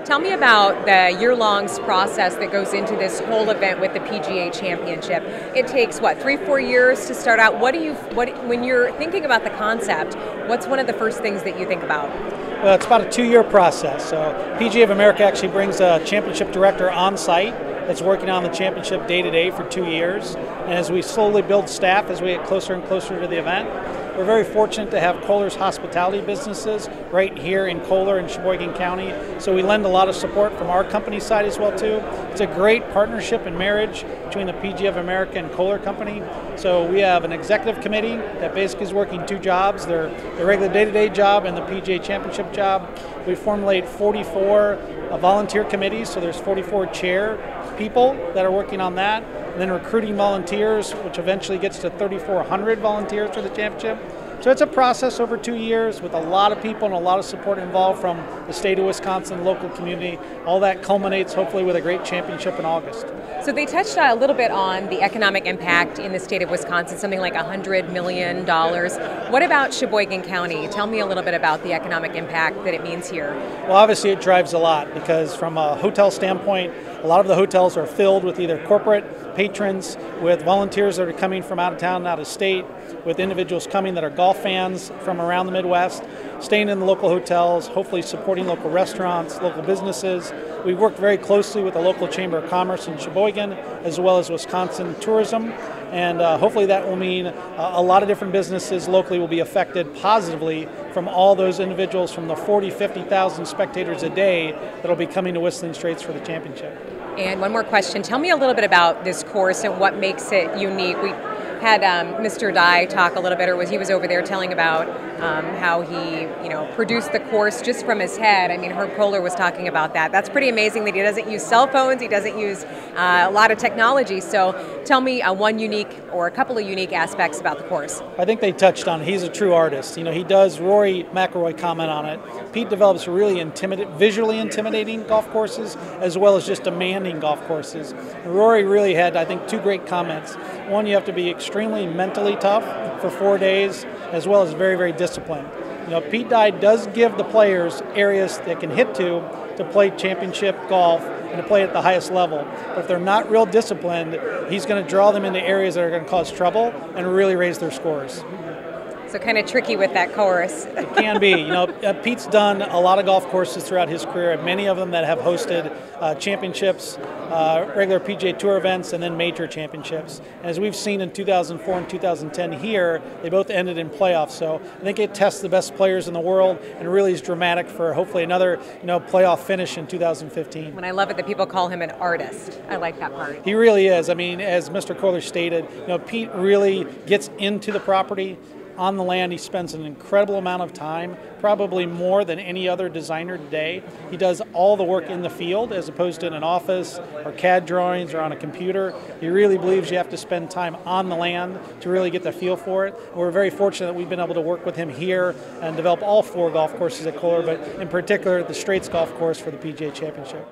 Tell me about the year-long process that goes into this whole event with the PGA Championship. It takes, what, 3-4 years to start out? When you're thinking about the concept, what's one of the first things that you think about? Well, it's about a 2-year process. So PGA of America actually brings a championship director on site that's working on the championship day-to-day for 2 years. And as we slowly build staff, as we get closer and closer to the event, we're very fortunate to have Kohler's hospitality businesses right here in Kohler and Sheboygan County. So we lend a lot of support from our company side as well too. It's a great partnership and marriage between the PGA of America and Kohler Company. So we have an executive committee that basically is working 2 jobs, their regular day-to-day job and the PGA Championship job. We formulate 44 volunteer committees, so there's 44 chair people that are working on that, and then recruiting volunteers, which eventually gets to 3,400 volunteers for the championship. So it's a process over 2 years with a lot of people and a lot of support involved from the state of Wisconsin, local community. All that culminates hopefully with a great championship in August. So they touched a little bit on the economic impact in the state of Wisconsin, something like $100 million. What about Sheboygan County? Tell me a little bit about the economic impact that it means here. Well, obviously it drives a lot because from a hotel standpoint, a lot of the hotels are filled with either corporate patrons, with volunteers that are coming from out of town and out of state, with individuals coming that are golf fans from around the Midwest, staying in the local hotels, hopefully supporting local restaurants, local businesses. We've worked very closely with the local Chamber of Commerce in Sheboygan, as well as Wisconsin Tourism, and hopefully that will mean a lot of different businesses locally will be affected positively from all those individuals, from the 50,000 spectators a day that will be coming to Whistling Straits for the championship. And one more question. Tell me a little bit about this course and what makes it unique. We had Mr. Dye talk a little bit, or he was over there telling about how he, produced the course just from his head. I mean, Herb Kohler was talking about that. That's pretty amazing that he doesn't use cell phones, he doesn't use a lot of technology. So tell me one unique or a couple of unique aspects about the course. I think they touched on it. He's a true artist. He does, Rory McIlroy comment on it. Pete develops really visually intimidating golf courses as well as just demanding golf courses. And Rory really had, I think, 2 great comments. One, you have to be extremely mentally tough for 4 days, as well as very, very disciplined. Pete Dye does give the players areas they can hit to play championship golf and to play at the highest level. But if they're not real disciplined, he's going to draw them into areas that are going to cause trouble and really raise their scores. So kind of tricky with that course. It can be. Pete's done a lot of golf courses throughout his career, many of them that have hosted championships, regular PGA Tour events, and then major championships. And as we've seen in 2004 and 2010 here, they both ended in playoffs. So I think it tests the best players in the world and really is dramatic for hopefully another playoff finish in 2015. And I love it that people call him an artist. I like that part. He really is. I mean, as Mr. Kohler stated, Pete really gets into the property. On the land, he spends an incredible amount of time, probably more than any other designer today. He does all the work in the field as opposed to in an office or CAD drawings or on a computer. He really believes you have to spend time on the land to really get the feel for it. And we're very fortunate that we've been able to work with him here and develop all 4 golf courses at Kohler, but in particular the Straits Golf Course for the PGA Championship.